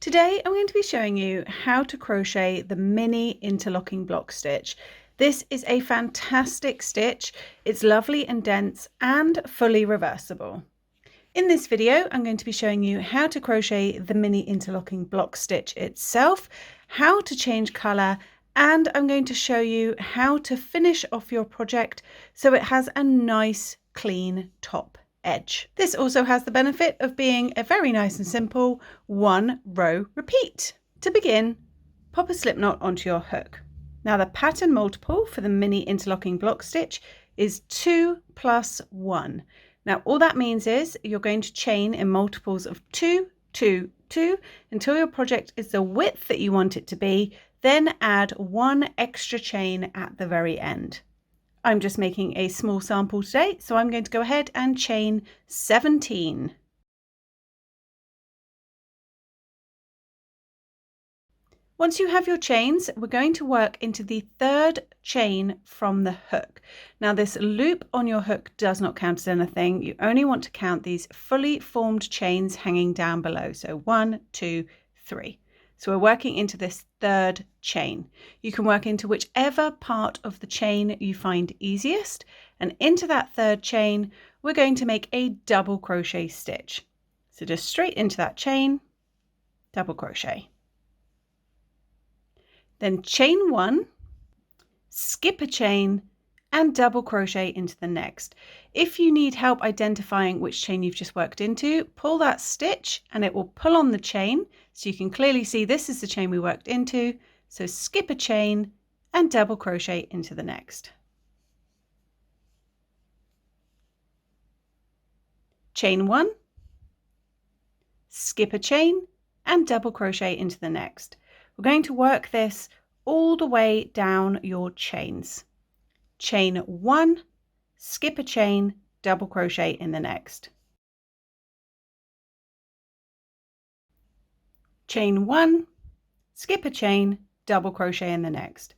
Today I'm going to be showing you how to crochet the mini interlocking block stitch. This is a fantastic stitch. It's lovely and dense and fully reversible. In this video I'm going to be showing you how to crochet the mini interlocking block stitch itself, how to change colour, and I'm going to show you how to finish off your project so it has a nice clean top edge. This also has the benefit of being a very nice and simple one row repeat. To begin, pop a slip knot onto your hook. Now the pattern multiple for the mini interlocking block stitch is 2 plus 1. Now all that means is you're going to chain in multiples of 2, 2, 2 until your project is the width that you want it to be, then add one extra chain at the very end. I'm just making a small sample today, so I'm going to go ahead and chain 17. Once you have your chains, we're going to work into the third chain from the hook. Now this loop on your hook does not count as anything. You only want to count these fully formed chains hanging down below. So 1, 2, 3. So we're working into this third chain. You can work into whichever part of the chain you find easiest, and into that third chain we're going to make a double crochet stitch. So just straight into that chain, double crochet. Then chain 1, skip a chain, and double crochet into the next. If you need help identifying which chain you've just worked into, pull that stitch and it will pull on the chain so you can clearly see this is the chain we worked into. So skip a chain and double crochet into the next. Chain 1, skip a chain and double crochet into the next. We're going to work this all the way down your chains. Chain 1, skip a chain, double crochet in the next. Chain 1, skip a chain, double crochet in the next.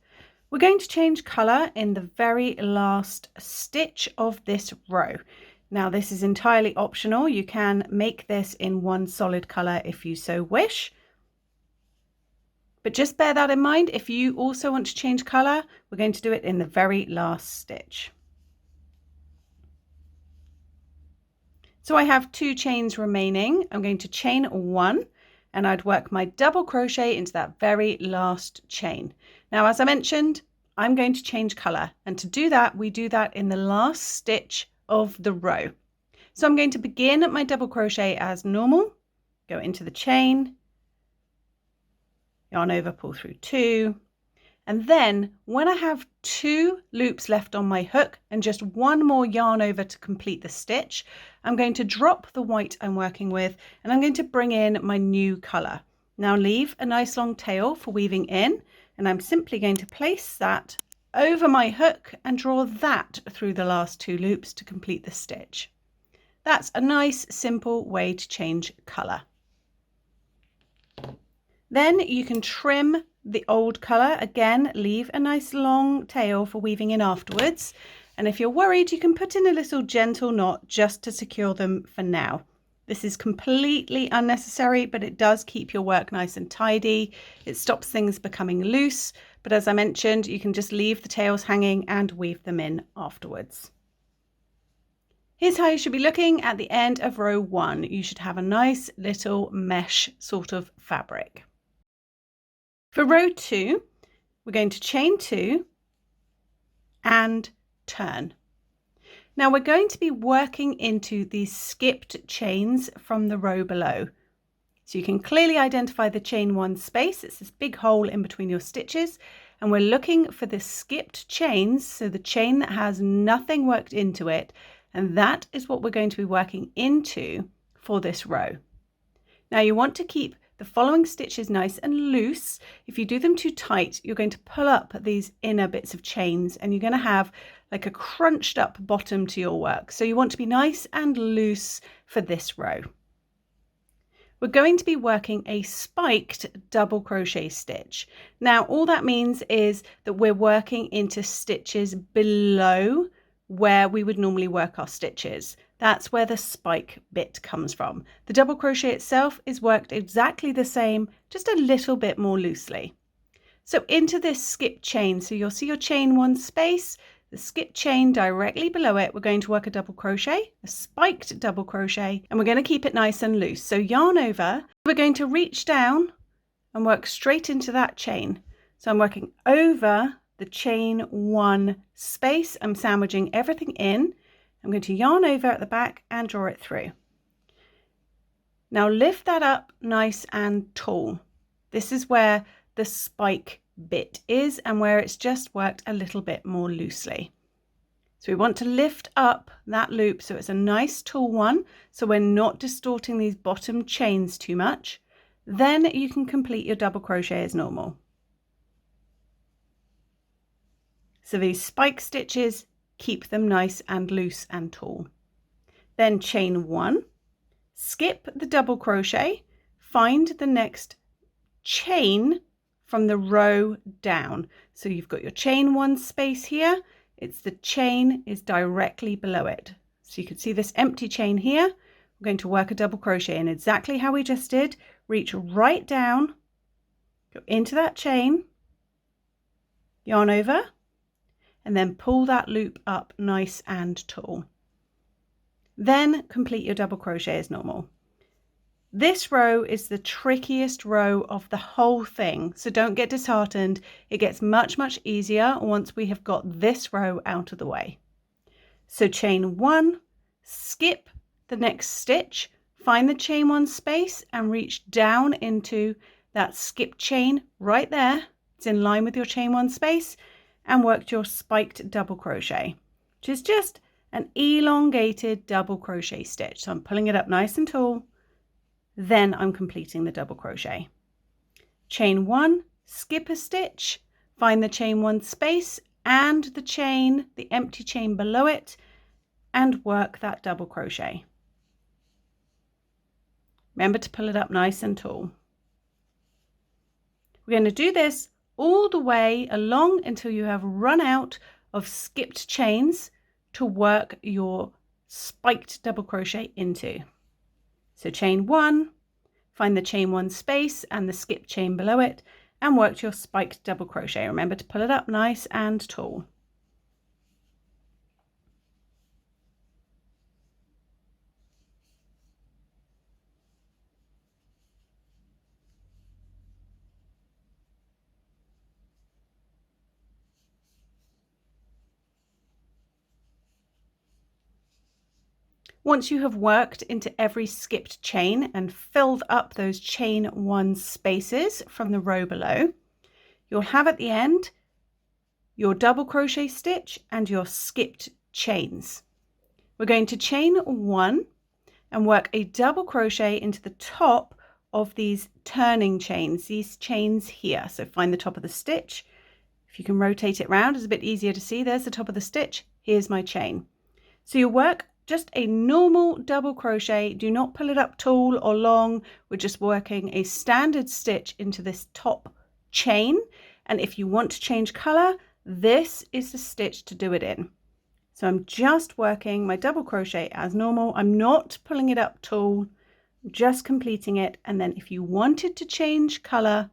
We're going to change colour in the very last stitch of this row. Now this is entirely optional. You can make this in one solid colour if you so wish. But just bear that in mind. If you also want to change colour, we're going to do it in the very last stitch. So I have 2 chains remaining. I'm going to chain 1 and I'd work my double crochet into that very last chain. Now, as I mentioned, I'm going to change colour, and to do that, we do that in the last stitch of the row. So I'm going to begin my double crochet as normal, go into the chain, yarn over, pull through 2, and then when I have 2 loops left on my hook and just one more yarn over to complete the stitch, I'm going to drop the white I'm working with and I'm going to bring in my new colour. Now leave a nice long tail for weaving in, and I'm simply going to place that over my hook and draw that through the last 2 loops to complete the stitch. That's a nice simple way to change colour. Then you can trim the old colour. Again, leave a nice long tail for weaving in afterwards. And if you're worried, you can put in a little gentle knot just to secure them for now. This is completely unnecessary, but it does keep your work nice and tidy. It stops things becoming loose. But as I mentioned, you can just leave the tails hanging and weave them in afterwards. Here's how you should be looking at the end of row 1. You should have a nice little mesh sort of fabric. For row 2, we're going to chain 2 and turn. Now we're going to be working into these skipped chains from the row below. So you can clearly identify the chain 1 space. It's this big hole in between your stitches, and we're looking for the skipped chains, so the chain that has nothing worked into it, and that is what we're going to be working into for this row. Now you want to keep the following stitches nice and loose. If you do them too tight, you're going to pull up these inner bits of chains and you're going to have like a crunched up bottom to your work. So you want to be nice and loose for this row. We're going to be working a spiked double crochet stitch. Now all that means is that we're working into stitches below where we would normally work our stitches. That's where the spike bit comes from. The double crochet itself is worked exactly the same, just a little bit more loosely. So into this skip chain, so you'll see your chain one space, the skip chain directly below it, we're going to work a double crochet, a spiked double crochet, and we're going to keep it nice and loose. So yarn over, we're going to reach down and work straight into that chain. So I'm working over the chain one space, I'm sandwiching everything in. I'm going to yarn over at the back and draw it through. Now lift that up nice and tall. This is where the spike bit is and where it's just worked a little bit more loosely. So we want to lift up that loop so it's a nice tall one, so we're not distorting these bottom chains too much. Then you can complete your double crochet as normal. So these spike stitches, keep them nice and loose and tall. Then chain one, skip the double crochet, find the next chain from the row down. So you've got your chain one space here, it's the chain is directly below it. So you can see this empty chain here. We're going to work a double crochet in exactly how we just did. Reach right down, go into that chain, yarn over, and then pull that loop up nice and tall. Then complete your double crochet as normal. This row is the trickiest row of the whole thing, so don't get disheartened. It gets much easier once we have got this row out of the way. So chain one, skip the next stitch, find the chain one space and reach down into that skip chain right there. It's in line with your chain one space, and work your spiked double crochet, which is just an elongated double crochet stitch. So I'm pulling it up nice and tall. Then I'm completing the double crochet. Chain one, skip a stitch, find the chain one space and the chain, the empty chain below it, and work that double crochet. Remember to pull it up nice and tall. We're going to do this all the way along until you have run out of skipped chains to work your spiked double crochet into. So chain one, find the chain one space and the skip chain below it, and work your spiked double crochet. Remember to pull it up nice and tall. Once you have worked into every skipped chain and filled up those chain one spaces from the row below, you'll have at the end your double crochet stitch and your skipped chains. We're going to chain one and work a double crochet into the top of these turning chains, these chains here. So find the top of the stitch. If you can rotate it around, it's a bit easier to see. There's the top of the stitch. Here's my chain. So you work just a normal double crochet. Do not pull it up tall or long. We're just working a standard stitch into this top chain. And if you want to change color, this is the stitch to do it in. So I'm just working my double crochet as normal. I'm not pulling it up tall, I'm just completing it. And then if you wanted to change color,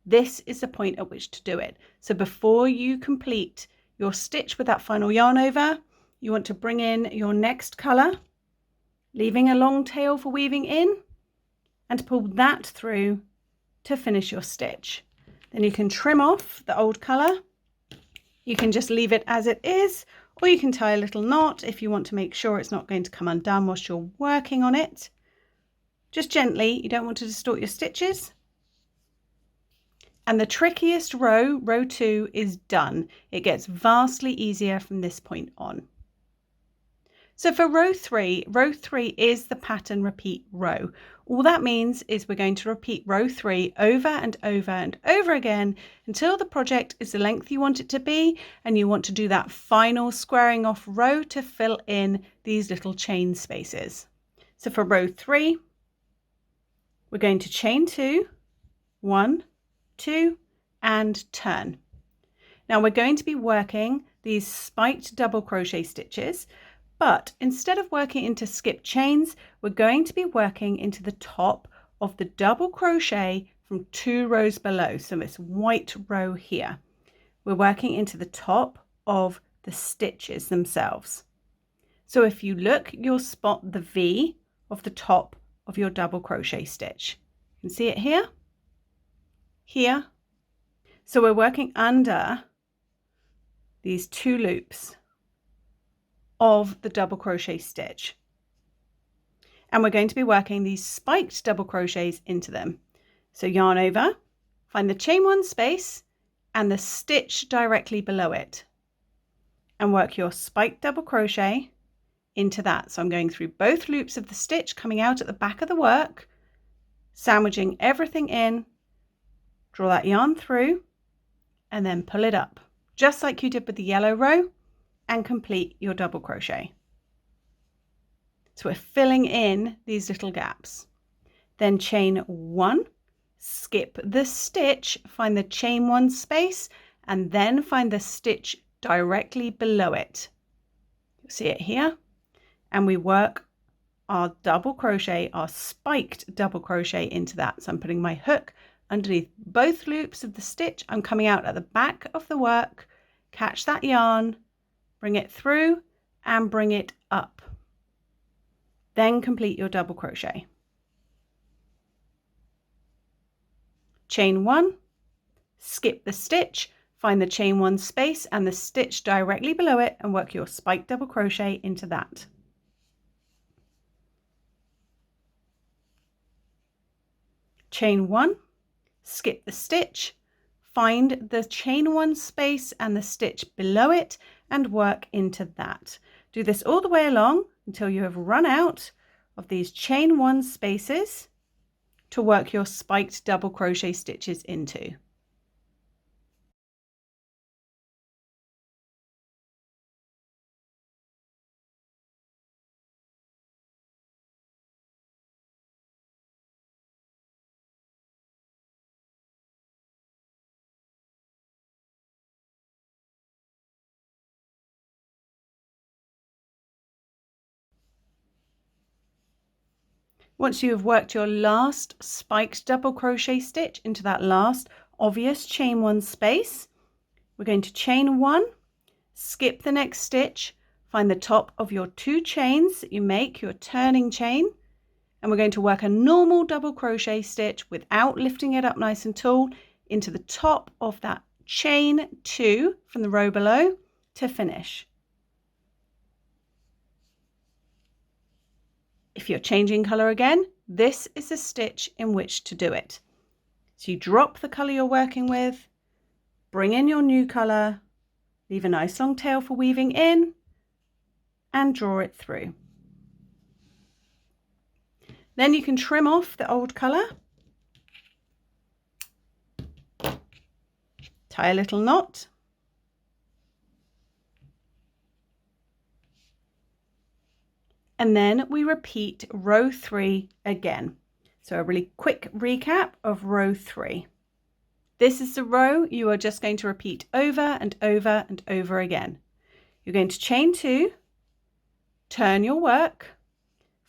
this is the point at which to do it. So before you complete your stitch with that final yarn over, you want to bring in your next color, leaving a long tail for weaving in, and pull that through to finish your stitch. Then you can trim off the old color. You can just leave it as it is, or you can tie a little knot if you want to make sure it's not going to come undone whilst you're working on it. Just gently, you don't want to distort your stitches. And the trickiest row, row 2, is done. It gets vastly easier from this point on. So for row 3 is the pattern repeat row. All that means is we're going to repeat row 3 over and over and over again until the project is the length you want it to be, and you want to do that final squaring off row to fill in these little chain spaces. So for row 3, we're going to chain 2, 1, 2, and turn. Now we're going to be working these spiked double crochet stitches, But instead of working into skip chains, we're going to be working into the top of the double crochet from 2 rows below. So this white row here. We're working into the top of the stitches themselves. So if you look, you'll spot the V of the top of your double crochet stitch. You can see it here, here. So we're working under these 2 loops of the double crochet stitch. And we're going to be working these spiked double crochets into them. So yarn over, find the chain 1 space and the stitch directly below it, and work your spiked double crochet into that. So I'm going through both loops of the stitch, coming out at the back of the work, sandwiching everything in, draw that yarn through, and then pull it up, just like you did with the yellow row, and complete your double crochet. So we're filling in these little gaps. Then chain 1, skip the stitch, find the chain 1 space, and then find the stitch directly below it. You'll see it here. And we work our double crochet, our spiked double crochet into that. So I'm putting my hook underneath both loops of the stitch. I'm coming out at the back of the work, catch that yarn, bring it through and bring it up. Then complete your double crochet. Chain 1, skip the stitch, find the chain 1 space and the stitch directly below it, and work your spiked double crochet into that. Chain 1, skip the stitch, find the chain 1 space and the stitch below it, and work into that. Do this all the way along until you have run out of these chain 1 spaces to work your spiked double crochet stitches into. Once you have worked your last spiked double crochet stitch into that last obvious chain 1 space, we're going to chain 1, skip the next stitch, find the top of your 2 chains that you make, your turning chain, and we're going to work a normal double crochet stitch without lifting it up nice and tall into the top of that chain 2 from the row below to finish. If you're changing colour again, this is the stitch in which to do it. So you drop the colour you're working with, bring in your new colour, leave a nice long tail for weaving in, and draw it through. Then you can trim off the old colour, tie a little knot, and then we repeat row 3 again. So a really quick recap of row 3. This is the row you are just going to repeat over and over and over again. You're going to chain 2, turn your work,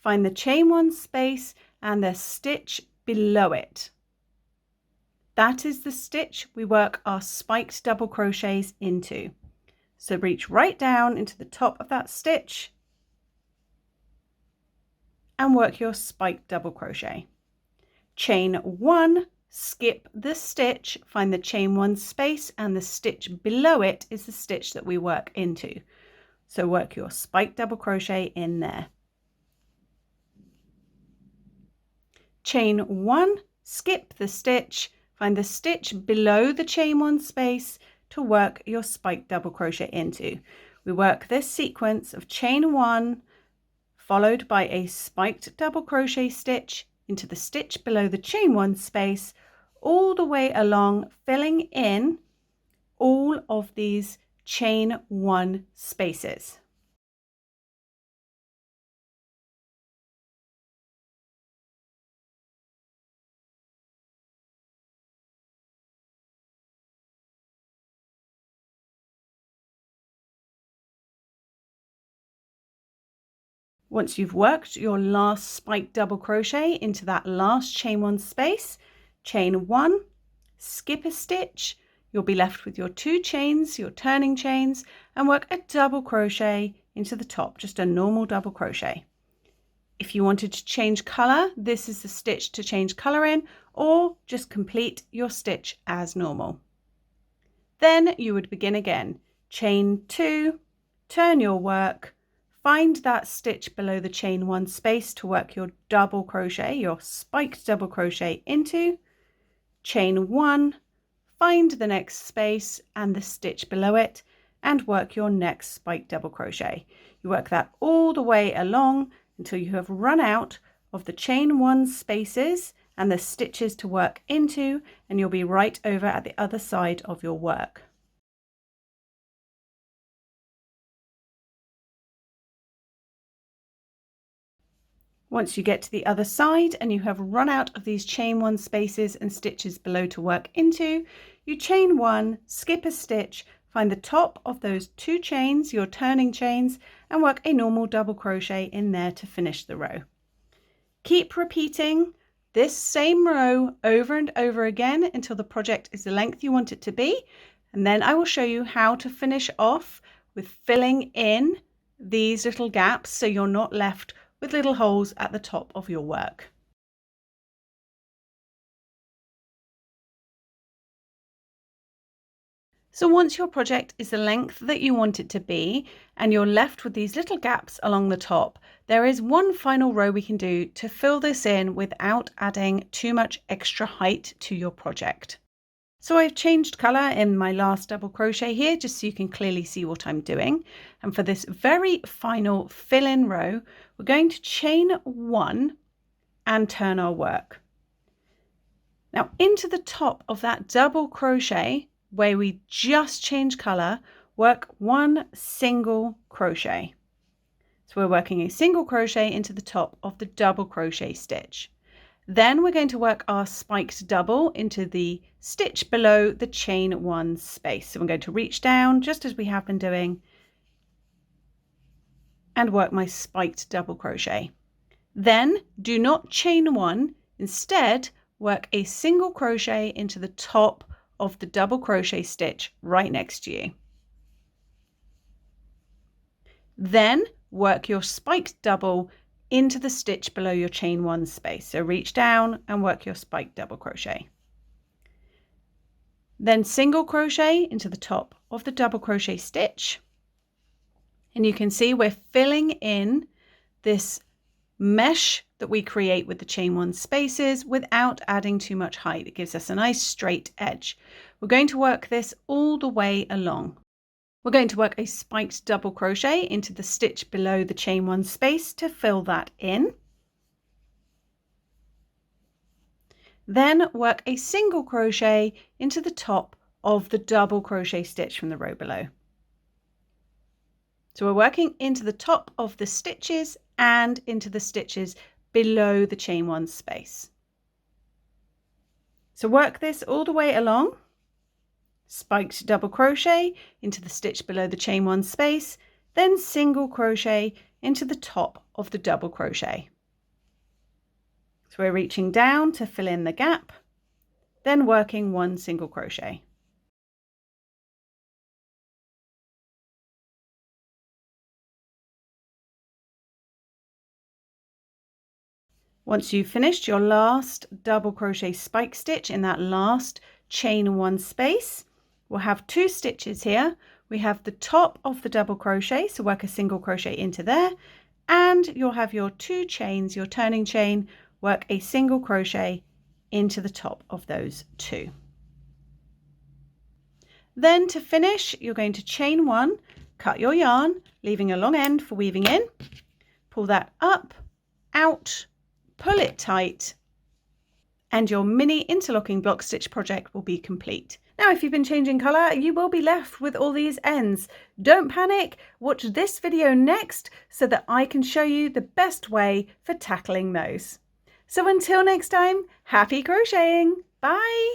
find the chain 1 space and the stitch below it. That is the stitch we work our spiked double crochets into. So reach right down into the top of that stitch and work your spiked double crochet. Chain 1, skip the stitch, find the chain 1 space and the stitch below it is the stitch that we work into. So work your spiked double crochet in there. Chain 1, skip the stitch, find the stitch below the chain 1 space to work your spiked double crochet into. We work this sequence of chain 1 followed by a spiked double crochet stitch into the stitch below the chain 1 space all the way along, filling in all of these chain 1 spaces. Once you've worked your last spiked double crochet into that last chain one space, chain one, skip a stitch, you'll be left with your 2 chains, your turning chains, and work a double crochet into the top, just a normal double crochet. If you wanted to change color, this is the stitch to change color in, or just complete your stitch as normal. Then you would begin again, chain 2, turn your work, find that stitch below the chain 1 space to work your double crochet, your spiked double crochet into, chain 1, find the next space and the stitch below it, and work your next spiked double crochet. You work that all the way along until you have run out of the chain 1 spaces and the stitches to work into, and you'll be right over at the other side of your work. Once you get to the other side and you have run out of these chain 1 spaces and stitches below to work into, you chain 1, skip a stitch, find the top of those 2 chains, your turning chains, and work a normal double crochet in there to finish the row. Keep repeating this same row over and over again until the project is the length you want it to be, and then I will show you how to finish off with filling in these little gaps so you're not left with little holes at the top of your work. So once your project is the length that you want it to be and you're left with these little gaps along the top, there is one final row we can do to fill this in without adding too much extra height to your project. So I've changed colour in my last double crochet here just so you can clearly see what I'm doing. And for this very final fill-in row, we're going to chain 1 and turn our work. Now into the top of that double crochet where we just changed colour, work 1 single crochet. So we're working a single crochet into the top of the double crochet stitch. Then we're going to work our spiked double into the stitch below the chain 1 space. So I'm going to reach down just as we have been doing and work my spiked double crochet. Then do not chain 1, instead work a single crochet into the top of the double crochet stitch right next to you. Then work your spiked double into the stitch below your chain 1 space. So reach down and work your spiked double crochet. Then single crochet into the top of the double crochet stitch. And you can see we're filling in this mesh that we create with the chain 1 spaces without adding too much height. It gives us a nice straight edge. We're going to work this all the way along. We're going to work a spiked double crochet into the stitch below the chain 1 space to fill that in. Then work a single crochet into the top of the double crochet stitch from the row below. So we're working into the top of the stitches and into the stitches below the chain 1 space. So work this all the way along. Spiked double crochet into the stitch below the chain 1 space, then single crochet into the top of the double crochet. So we're reaching down to fill in the gap, then working 1 single crochet. Once you've finished your last double crochet spike stitch in that last chain 1 space, we'll have 2 stitches here. We have the top of the double crochet, so work a single crochet into there, and you'll have your 2 chains, your turning chain, work a single crochet into the top of those 2. Then to finish, you're going to chain 1, cut your yarn, leaving a long end for weaving in, pull that up, out, pull it tight, and your mini interlocking block stitch project will be complete. Now, if you've been changing colour, you will be left with all these ends. Don't panic, watch this video next so that I can show you the best way for tackling those. So until next time, happy crocheting! Bye!